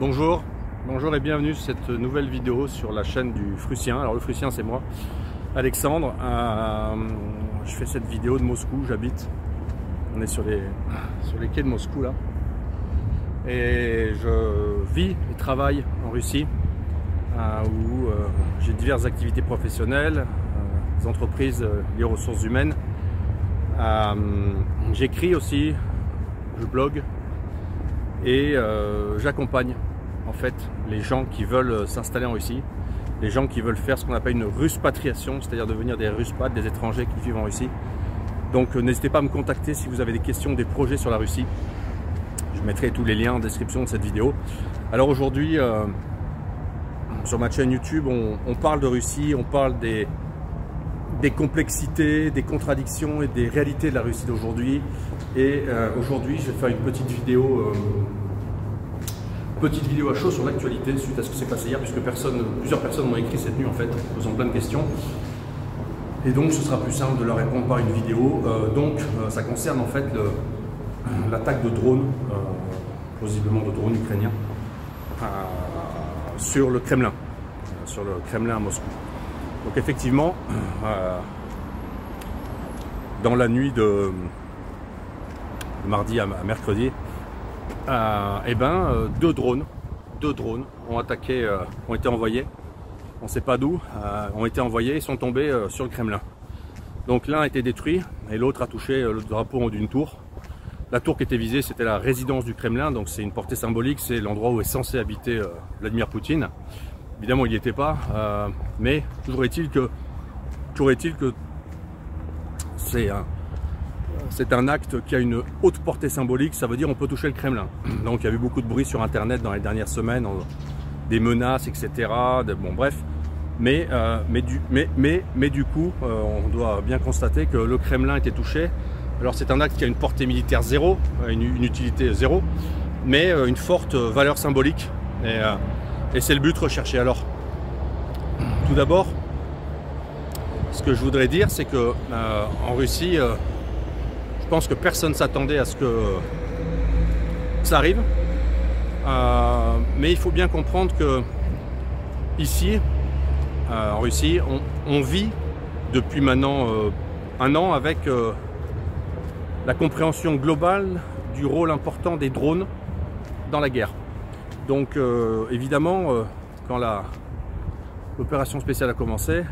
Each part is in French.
Bonjour et bienvenue sur cette nouvelle vidéo sur la chaîne du Frussien. Alors le Frussien c'est moi, Alexandre. Je fais cette vidéo de Moscou, j'habite. On est sur les quais de Moscou là. Et je vis et travaille en Russie où j'ai diverses activités professionnelles, des entreprises liées aux ressources humaines. J'écris aussi, je blogue et j'accompagne en fait les gens qui veulent s'installer en Russie, les gens qui veulent faire ce qu'on appelle une ruspatriation, c'est-à-dire devenir des Ruspatres, des étrangers qui vivent en Russie. Donc n'hésitez pas à me contacter si vous avez des questions, des projets sur la Russie. Je mettrai tous les liens en description de cette vidéo. Alors aujourd'hui, sur ma chaîne YouTube, on parle de Russie, on parle des complexités, des contradictions et des réalités de la Russie d'aujourd'hui. Et aujourd'hui, je vais faire une petite vidéo à chaud sur l'actualité suite à ce qui s'est passé hier, puisque plusieurs personnes m'ont écrit cette nuit en fait, en posant plein de questions. Et donc, ce sera plus simple de leur répondre par une vidéo. Ça concerne en fait l'attaque de drones, plausiblement de drones ukrainiens, sur le Kremlin à Moscou. Donc effectivement, dans la nuit de mardi à mercredi, deux drones ont été envoyés, on ne sait pas d'où, ont été envoyés et sont tombés sur le Kremlin. Donc l'un a été détruit et l'autre a touché le drapeau d'une tour. La tour qui était visée, c'était la résidence du Kremlin, donc c'est une portée symbolique, c'est l'endroit où est censé habiter Vladimir Poutine. Évidemment, il n'y était pas, mais toujours est-il que c'est un acte qui a une haute portée symbolique, ça veut dire on peut toucher le Kremlin. Donc il y a eu beaucoup de bruit sur Internet dans les dernières semaines, des menaces, etc. Bon bref, mais du coup, on doit bien constater que le Kremlin était touché. Alors c'est un acte qui a une portée militaire zéro, une utilité zéro, mais une forte valeur symbolique. Et c'est le but recherché. Alors, tout d'abord, ce que je voudrais dire, c'est que en Russie, je pense que personne ne s'attendait à ce que ça arrive. Mais il faut bien comprendre que ici, en Russie, on vit depuis maintenant un an avec la compréhension globale du rôle important des drones dans la guerre. Donc évidemment, quand l'opération spéciale a commencé,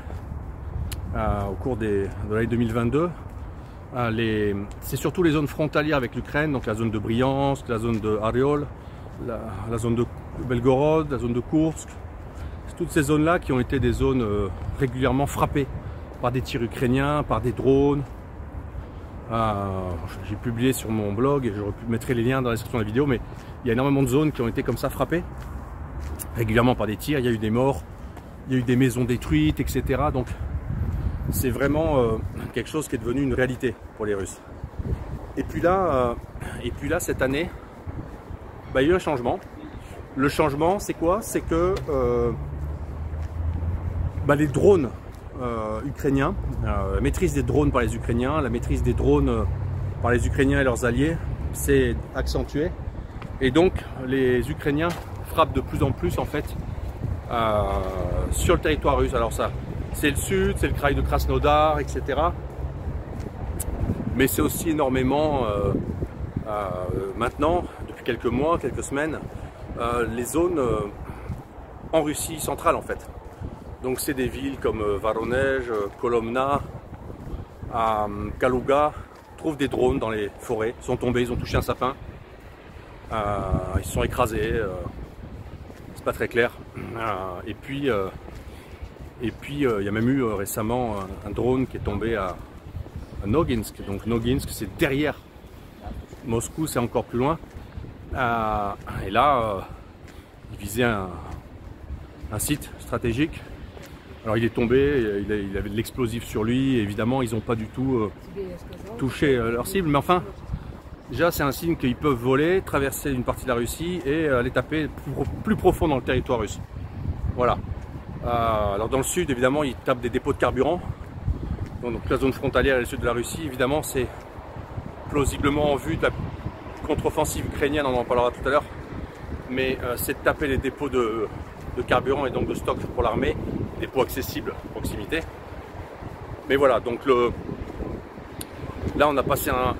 au cours de l'année 2022, c'est surtout les zones frontalières avec l'Ukraine, donc la zone de Bryansk, la zone de Ariol, la zone de Belgorod, la zone de Kursk. C'est toutes ces zones-là qui ont été des zones régulièrement frappées par des tirs ukrainiens, par des drones. J'ai publié sur mon blog et je mettrai les liens dans la description de la vidéo, mais il y a énormément de zones qui ont été comme ça frappées régulièrement par des tirs. Il y a eu des morts, il y a eu des maisons détruites, etc. Donc c'est vraiment quelque chose qui est devenu une réalité pour les Russes. Et puis là cette année, il y a eu un changement. Le changement, c'est quoi? C'est que les drones ukrainiens, la maîtrise des drones par les Ukrainiens, la maîtrise des drones par les Ukrainiens et leurs alliés s'est accentuée. Et donc les Ukrainiens frappent de plus en plus en fait sur le territoire russe. Alors ça, c'est le sud, c'est le kraï de Krasnodar, etc. Mais c'est aussi énormément maintenant, depuis quelques mois, quelques semaines, les zones en Russie centrale en fait. Donc c'est des villes comme Voronezh, Kolomna, Kaluga, trouvent des drones dans les forêts, ils sont tombés, ils ont touché un sapin, ils se sont écrasés, c'est pas très clair. Et puis il y a même eu récemment un drone qui est tombé à Noginsk. Donc Noginsk c'est derrière Moscou, c'est encore plus loin. Et là, il visait un site stratégique. Alors il est tombé, il avait de l'explosif sur lui, et évidemment ils n'ont pas du tout touché leur cible, mais enfin, déjà c'est un signe qu'ils peuvent voler, traverser une partie de la Russie et aller taper plus profond dans le territoire russe. Voilà. Alors dans le sud, évidemment, ils tapent des dépôts de carburant, donc la zone frontalière et le sud de la Russie, évidemment c'est plausiblement en vue de la contre-offensive ukrainienne, on en parlera tout à l'heure, c'est de taper les dépôts de carburant et donc de stock pour l'armée, dépôts accessibles à proximité. Mais voilà, donc là on a passé un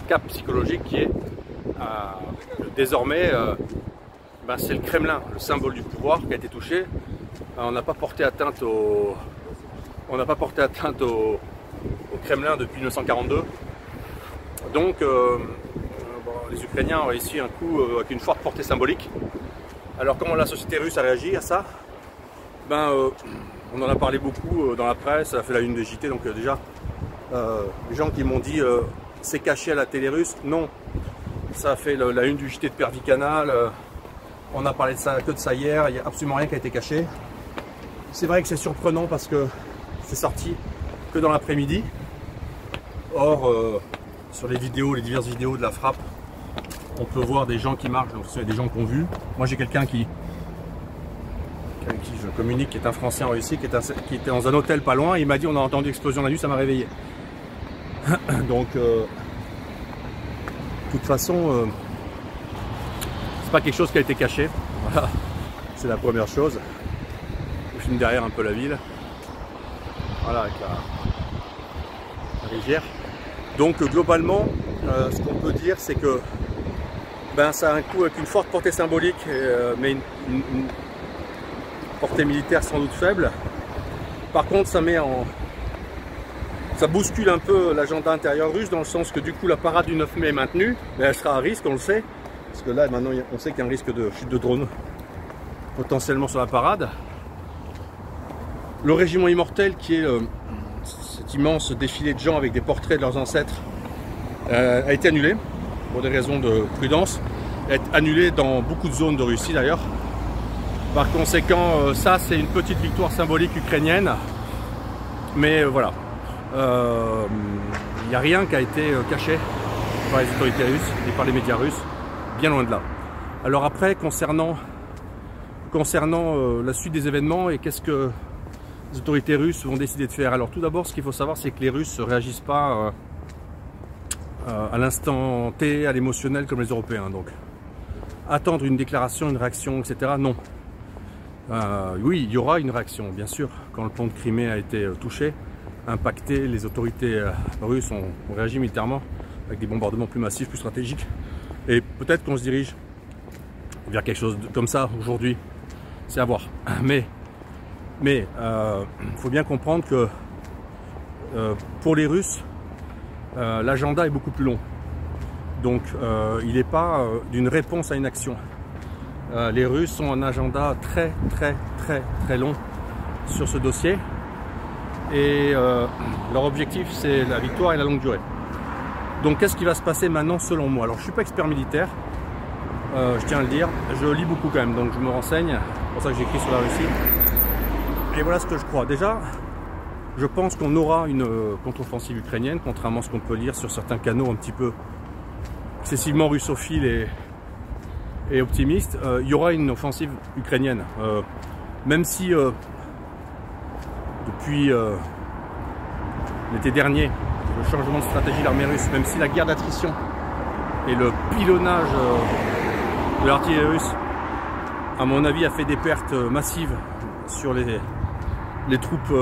cap psychologique qui est désormais c'est le Kremlin, le symbole du pouvoir qui a été touché. On n'a pas porté atteinte au Kremlin depuis 1942. Donc les Ukrainiens ont réussi un coup avec une forte portée symbolique. Alors comment la société russe a réagi à ça? On en a parlé beaucoup dans la presse, ça a fait la une des JT, donc déjà les gens qui m'ont dit c'est caché à la télé russe, non, ça a fait la une du JT de Pervy Canal, on a parlé de ça, que de ça hier, il n'y a absolument rien qui a été caché. C'est vrai que c'est surprenant parce que c'est sorti que dans l'après-midi. Or, sur les diverses vidéos de la frappe, on peut voir des gens qui marchent, donc c'est des gens qui ont vu. Moi j'ai quelqu'un avec qui je communique, qui est un Français en Russie, qui était dans un hôtel pas loin, et il m'a dit on a entendu explosion la nuit, ça m'a réveillé. Donc, de toute façon, c'est pas quelque chose qui a été caché. Voilà, c'est la première chose. Je filme derrière un peu la ville. Voilà, avec la rivière. Donc globalement, ce qu'on peut dire, c'est que ça a un coup avec une forte portée symbolique, mais une portée militaire sans doute faible. Par contre, ça bouscule un peu l'agenda intérieur russe, dans le sens que du coup la parade du 9 mai est maintenue, mais elle sera à risque, on le sait, parce que là maintenant on sait qu'il y a un risque de chute de drone potentiellement sur la parade. Le régiment immortel, qui est cet immense défilé de gens avec des portraits de leurs ancêtres, a été annulé pour des raisons de prudence. Elle est annulé dans beaucoup de zones de Russie d'ailleurs. Par conséquent, ça c'est une petite victoire symbolique ukrainienne, mais voilà, il n'y a rien qui a été caché par les autorités russes et par les médias russes, bien loin de là. Alors après, concernant la suite des événements et qu'est-ce que les autorités russes vont décider de faire. Alors tout d'abord, ce qu'il faut savoir, c'est que les Russes ne réagissent pas à l'instant T, à l'émotionnel comme les Européens. Donc attendre une déclaration, une réaction, etc. Non. Oui, il y aura une réaction, bien sûr. Quand le pont de Crimée a été touché, impacté, les autorités russes ont réagi militairement avec des bombardements plus massifs, plus stratégiques. Et peut-être qu'on se dirige vers quelque chose comme ça aujourd'hui. C'est à voir. Mais il faut bien comprendre que pour les Russes, l'agenda est beaucoup plus long. Donc il n'est pas d'une réponse à une action. Les Russes ont un agenda très long sur ce dossier. Et leur objectif, c'est la victoire et la longue durée. Donc qu'est-ce qui va se passer maintenant selon moi? Alors je ne suis pas expert militaire, je tiens à le dire. Je lis beaucoup quand même, donc je me renseigne. C'est pour ça que j'écris sur la Russie. Et voilà ce que je crois. Déjà, je pense qu'on aura une contre-offensive ukrainienne, contrairement à ce qu'on peut lire sur certains canaux un petit peu excessivement russophiles et optimistes. Il y aura une offensive ukrainienne. Même si depuis l'été dernier, le changement de stratégie de l'armée russe, même si la guerre d'attrition et le pilonnage de l'artillerie russe, à mon avis, a fait des pertes massives sur les troupes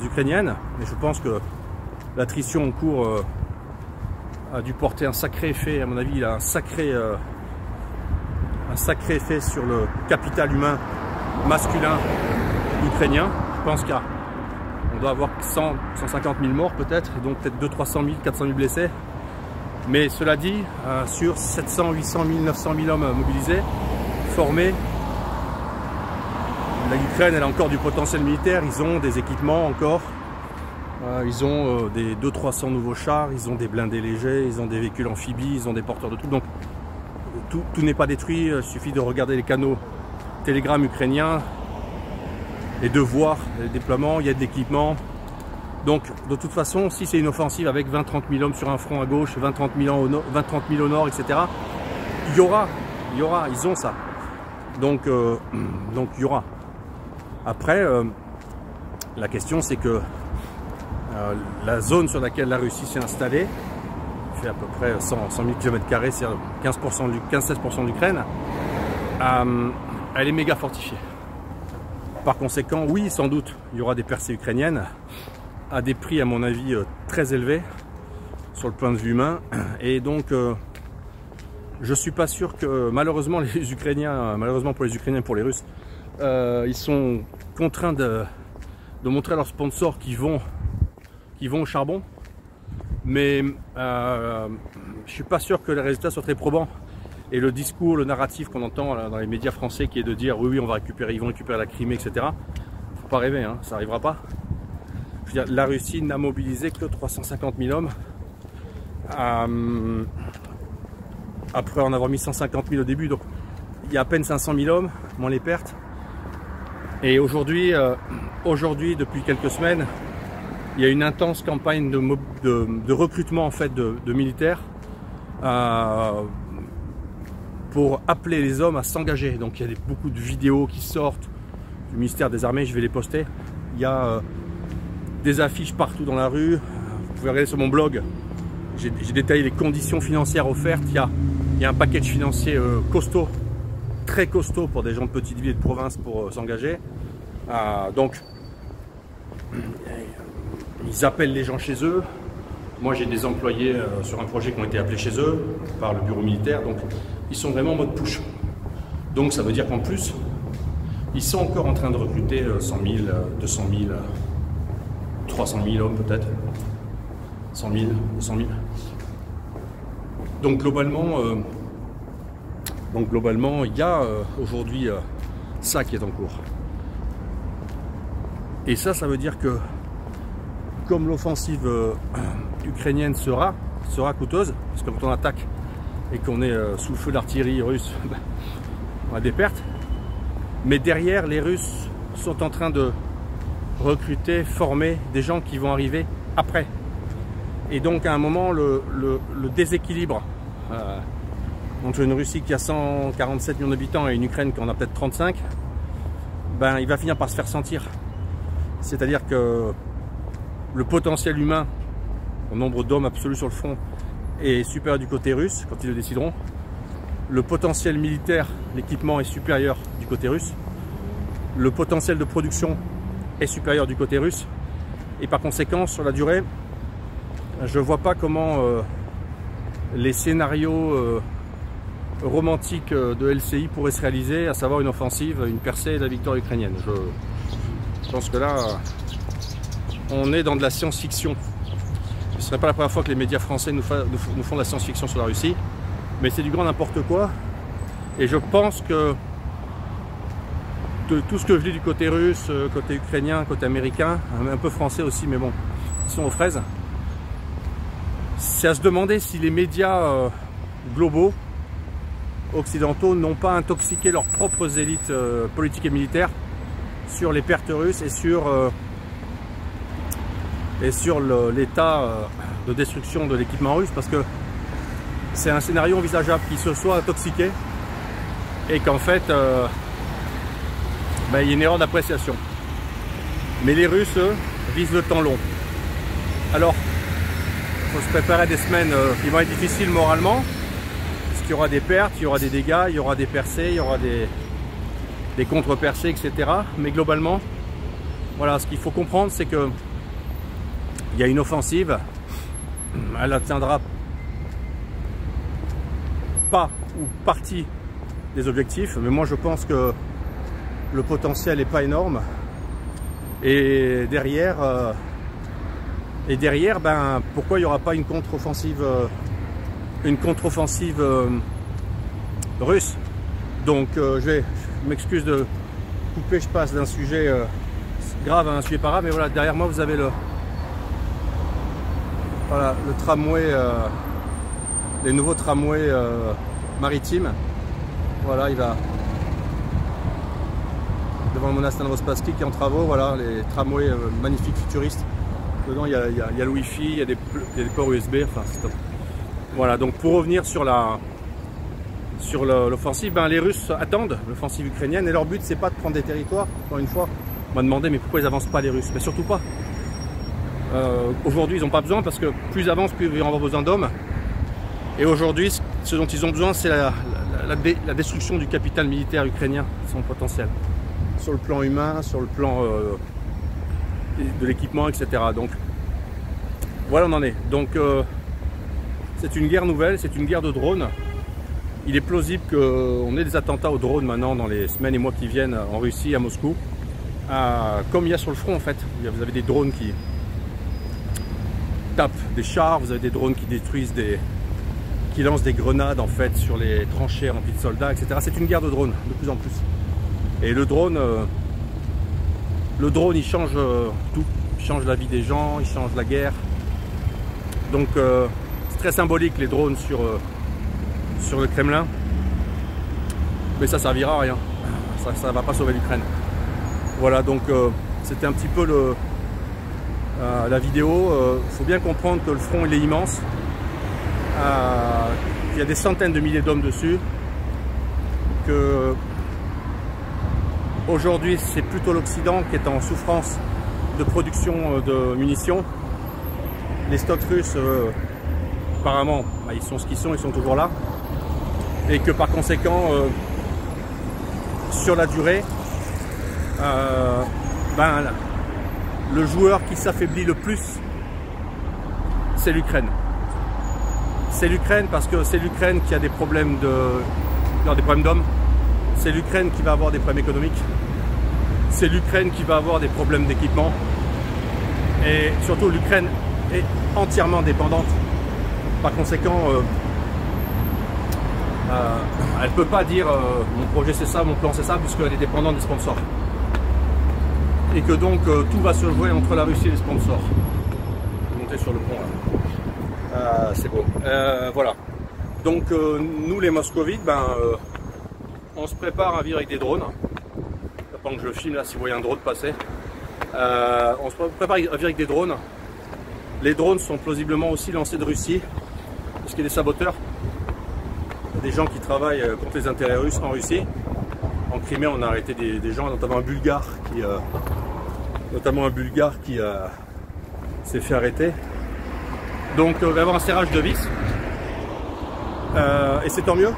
ukrainiennes, mais je pense que l'attrition en cours a dû porter un sacré effet. À mon avis, il a un sacré effet sur le capital humain masculin ukrainien. Je pense qu'on doit avoir 150 000 morts peut-être, et donc peut-être 300 000, 400 000 blessés. Mais cela dit, sur 700, 800 000, 900 000 hommes mobilisés, formés, l'Ukraine elle a encore du potentiel militaire, ils ont des équipements encore, ils ont des 200-300 nouveaux chars, ils ont des blindés légers, ils ont des véhicules amphibies, ils ont des porteurs de troupes, donc tout n'est pas détruit. Il suffit de regarder les canaux Telegram ukrainiens et de voir les déploiements, il y a de l'équipement. Donc de toute façon, si c'est une offensive avec 20-30 000 hommes sur un front à gauche, 20-30 000 au nord, etc., il y aura, ils ont ça. Donc il y aura. Après, la question c'est que la zone sur laquelle la Russie s'est installée fait à peu près 100 000 km², c'est 15-16% de l'Ukraine, elle est méga fortifiée. Par conséquent, oui, sans doute, il y aura des percées ukrainiennes à des prix, à mon avis, très élevés sur le point de vue humain. Et donc, je suis pas sûr que, malheureusement, les Ukrainiens, malheureusement pour les Ukrainiens, pour les Russes, ils sont contraints de montrer à leurs sponsors qu'ils vont au charbon. Mais je suis pas sûr que les résultats soient très probants. Et le discours, le narratif qu'on entend là, dans les médias français, qui est de dire oui, oui, on va récupérer, ils vont récupérer la Crimée, etc. Faut pas rêver, hein, ça n'arrivera pas. Je veux dire, la Russie n'a mobilisé que 350 000 hommes. Après en avoir mis 150 000 au début, donc il y a à peine 500 000 hommes, moins les pertes. Et aujourd'hui, depuis quelques semaines, il y a une intense campagne de recrutement en fait de militaires pour appeler les hommes à s'engager. Donc il y a beaucoup de vidéos qui sortent du ministère des Armées, je vais les poster. Il y a des affiches partout dans la rue. Vous pouvez regarder sur mon blog, j'ai détaillé les conditions financières offertes. Il y a un package financier costaud, très costaud pour des gens de petites villes et de province pour s'engager. Donc ils appellent les gens chez eux. Moi j'ai des employés sur un projet qui ont été appelés chez eux par le bureau militaire, donc ils sont vraiment en mode push. Donc ça veut dire qu'en plus ils sont encore en train de recruter 100 000, 200 000, 300 000 hommes peut-être, 100 000, 200 000. Donc globalement il y a aujourd'hui ça qui est en cours. Et ça veut dire que comme l'offensive ukrainienne sera coûteuse, parce que quand on attaque et qu'on est sous le feu d'artillerie russe, on a des pertes. Mais derrière, les Russes sont en train de recruter, former des gens qui vont arriver après. Et donc à un moment, le déséquilibre entre une Russie qui a 147 millions d'habitants et une Ukraine qui en a peut-être 35, ben, il va finir par se faire sentir. C'est-à-dire que le potentiel humain, au nombre d'hommes absolus sur le front, est supérieur du côté russe, quand ils le décideront. Le potentiel militaire, l'équipement est supérieur du côté russe. Le potentiel de production est supérieur du côté russe. Et par conséquent, sur la durée, je ne vois pas comment les scénarios romantiques de LCI pourraient se réaliser, à savoir une offensive, une percée et la victoire ukrainienne. Je pense que là, on est dans de la science-fiction. Ce ne serait pas la première fois que les médias français nous font de la science-fiction sur la Russie, mais c'est du grand n'importe quoi. Et je pense que de tout ce que je lis du côté russe, côté ukrainien, côté américain, un peu français aussi, mais bon, ils sont aux fraises. C'est à se demander si les médias globaux, occidentaux, n'ont pas intoxiqué leurs propres élites politiques et militaires sur les pertes russes et sur l'état de destruction de l'équipement russe, parce que c'est un scénario envisageable qui se soit intoxiqué et qu'en fait il y a une erreur d'appréciation. Mais les Russes, eux, visent le temps long. Alors, il faut se préparer à des semaines qui vont être difficiles moralement, parce qu'il y aura des pertes, il y aura des dégâts, il y aura des percées, il y aura des contre-percées, etc. Mais globalement, voilà, ce qu'il faut comprendre, c'est que il y a une offensive, elle atteindra pas ou partie des objectifs, mais moi je pense que le potentiel n'est pas énorme. Et derrière, ben, pourquoi il n'y aura pas une contre-offensive russe? Donc je m'excuse de couper, je passe d'un sujet grave à un sujet pas grave, mais voilà, derrière moi vous avez le tramway, les nouveaux tramways maritimes. Voilà, il va devant le monastère Novospassky qui est en travaux. Voilà, les tramways magnifiques, futuristes. Dedans, il y a le wifi, il y a des ports USB. Enfin, c'est top. Voilà, donc pour revenir sur l'offensive, ben, les Russes attendent l'offensive ukrainienne et leur but, c'est pas de prendre des territoires. Encore une fois, on m'a demandé, mais pourquoi ils avancent pas les Russes? Mais surtout pas. Aujourd'hui, ils n'ont pas besoin, parce que plus ils avancent, plus ils vont avoir besoin d'hommes. Et aujourd'hui, ce dont ils ont besoin, c'est la destruction du capital militaire ukrainien, son potentiel. Sur le plan humain, sur le plan de l'équipement, etc. Donc voilà, on en est. Donc c'est une guerre nouvelle, c'est une guerre de drones. Il est plausible qu'on ait des attentats aux drones maintenant dans les semaines et mois qui viennent en Russie, à Moscou. Comme il y a sur le front en fait. Vous avez des drones qui tapent des chars, vous avez des drones qui détruisent qui lancent des grenades en fait sur les tranchées remplies de soldats, etc. C'est une guerre de drones de plus en plus. Et le drone il change tout. Il change la vie des gens, il change la guerre. Donc c'est très symbolique les drones sur le Kremlin. Mais ça servira à rien. Ça va pas sauver l'Ukraine. Voilà, donc c'était un petit peu la vidéo. Il faut bien comprendre que le front il est immense. Il y a des centaines de milliers d'hommes dessus. Que aujourd'hui c'est plutôt l'Occident qui est en souffrance de production de munitions. Les stocks russes apparemment ils sont ce qu'ils sont, ils sont toujours là. Et que par conséquent sur la durée le joueur qui s'affaiblit le plus c'est l'Ukraine. C'est l'Ukraine parce que c'est l'Ukraine qui a des problèmes d'hommes. C'est l'Ukraine qui va avoir des problèmes économiques. C'est l'Ukraine qui va avoir des problèmes d'équipement. Et surtout l'Ukraine est entièrement dépendante. Par conséquent, elle ne peut pas dire mon projet c'est ça, mon plan c'est ça, puisqu'elle est dépendante des sponsors. Et que donc tout va se jouer entre la Russie et les sponsors. Monter sur le pont là. C'est beau. Voilà. Donc nous les moscovites, on se prépare à vivre avec des drones. Pendant que je filme là, si vous voyez un drone passer. On se prépare à vivre avec des drones. Les drones sont plausiblement aussi lancés de Russie, parce qu'il y a des saboteurs. Il y a des gens qui travaillent contre les intérêts russes en Russie. En Crimée, on a arrêté des gens, notamment un Bulgare qui s'est fait arrêter. Donc il va y avoir un serrage de vis. Et c'est tant mieux,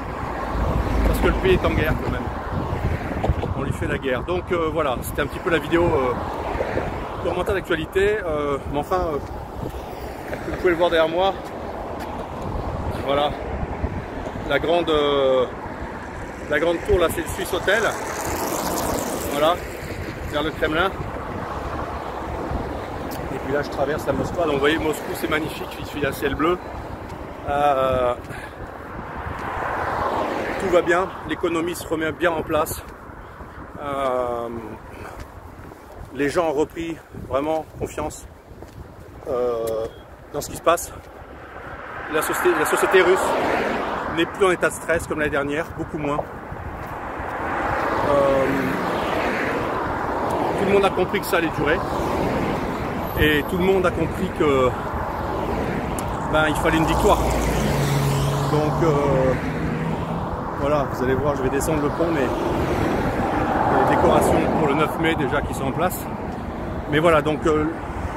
parce que le pays est en guerre quand même. On lui fait la guerre. Donc voilà, c'était un petit peu la vidéo commentaire d'actualité. Mais enfin, vous pouvez le voir derrière moi. Voilà, la grande tour là, c'est le Swiss Hotel. Voilà, vers le Kremlin. Et puis là, je traverse la Moscou. Donc vous voyez, Moscou, c'est magnifique. Il suffit d'un ciel bleu. Tout va bien. L'économie se remet bien en place. Les gens ont repris vraiment confiance dans ce qui se passe. La société russe n'est plus en état de stress comme l'année dernière, beaucoup moins. Tout le monde a compris que ça allait durer. Et tout le monde a compris que il fallait une victoire. Donc voilà, vous allez voir, je vais descendre le pont, mais il y a des décorations pour le 9 mai déjà qui sont en place. Mais voilà, donc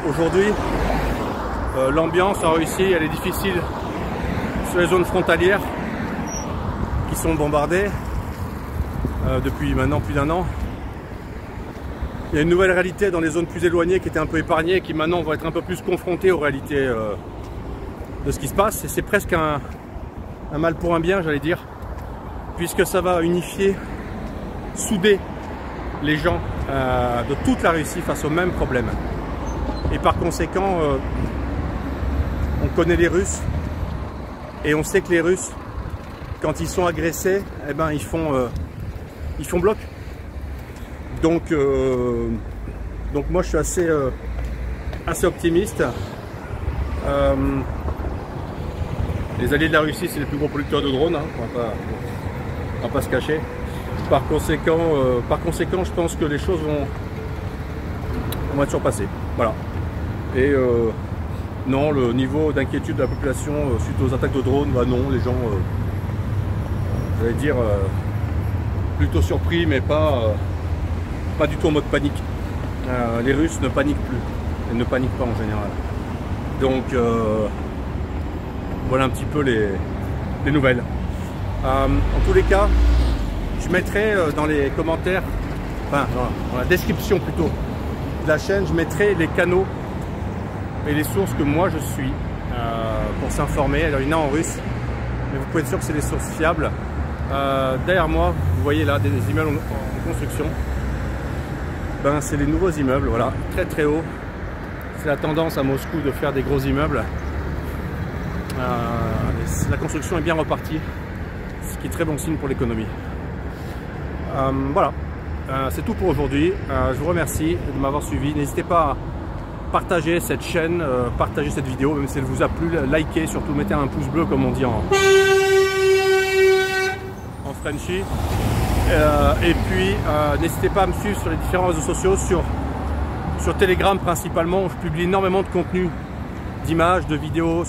aujourd'hui, l'ambiance en Russie, elle est difficile sur les zones frontalières qui sont bombardées depuis maintenant plus d'1 an. Il y a une nouvelle réalité dans les zones plus éloignées qui étaient un peu épargnées et qui maintenant vont être un peu plus confrontées aux réalités de ce qui se passe. Et c'est presque un mal pour un bien, j'allais dire, puisque ça va unifier, souder les gens de toute la Russie face au même problème. Et par conséquent, on connaît les Russes et on sait que les Russes, quand ils sont agressés, ils font bloc. Donc moi je suis assez optimiste. Les alliés de la Russie, c'est les plus gros producteurs de drones, hein, on va pas se cacher. Par conséquent, je pense que les choses vont être surpassées. Voilà. Et non, le niveau d'inquiétude de la population suite aux attaques de drones, non, les gens, j'allais dire, plutôt surpris, mais pas du tout en mode panique. Les Russes ne paniquent plus, ils ne paniquent pas en général. Donc voilà un petit peu des nouvelles. En tous les cas, je mettrai dans les commentaires, enfin dans la description plutôt de la chaîne, je mettrai les canaux et les sources que moi je suis pour s'informer. Alors il y en a en russe, mais vous pouvez être sûr que c'est des sources fiables. Derrière moi, vous voyez là des immeubles en construction. Ben, c'est les nouveaux immeubles, voilà, très très haut. C'est la tendance à Moscou de faire des gros immeubles. La construction est bien repartie, ce qui est très bon signe pour l'économie. Voilà, c'est tout pour aujourd'hui. Je vous remercie de m'avoir suivi. N'hésitez pas à partager cette chaîne, partager cette vidéo, même si elle vous a plu, likez, surtout mettez un pouce bleu comme on dit en Frenchy. Et puis n'hésitez pas à me suivre sur les différents réseaux sociaux, sur Telegram principalement, où je publie énormément de contenu, d'images, de vidéos,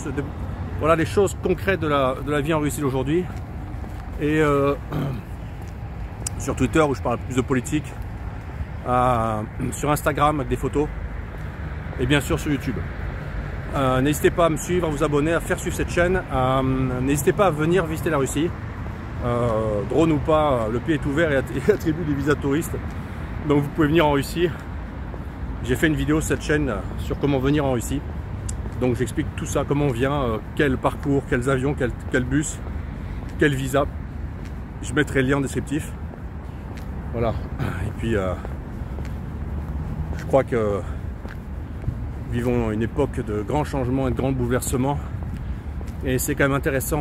voilà les choses concrètes de la vie en Russie d'aujourd'hui. Et sur Twitter où je parle plus de politique, sur Instagram avec des photos, et bien sûr sur YouTube. N'hésitez pas à me suivre, à vous abonner, à faire suivre cette chaîne. N'hésitez pas à venir visiter la Russie. Drone ou pas, le pays est ouvert et attribue des visas touristes. Donc vous pouvez venir en Russie. J'ai fait une vidéo sur cette chaîne sur comment venir en Russie. Donc j'explique tout ça, comment on vient, quel parcours, quels avions, quel bus, quel visa. Je mettrai le lien en descriptif. Voilà. Et puis je crois que vivons une époque de grands changements et de grands bouleversements. Et c'est quand même intéressant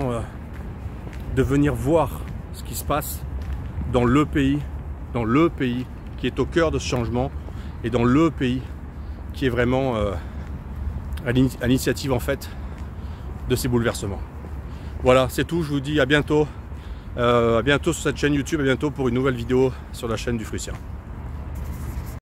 de venir voir ce qui se passe dans le pays qui est au cœur de ce changement et dans le pays qui est vraiment à l'initiative en fait de ces bouleversements. Voilà, c'est tout, je vous dis à bientôt sur cette chaîne YouTube, à bientôt pour une nouvelle vidéo sur la chaîne du Fruitien.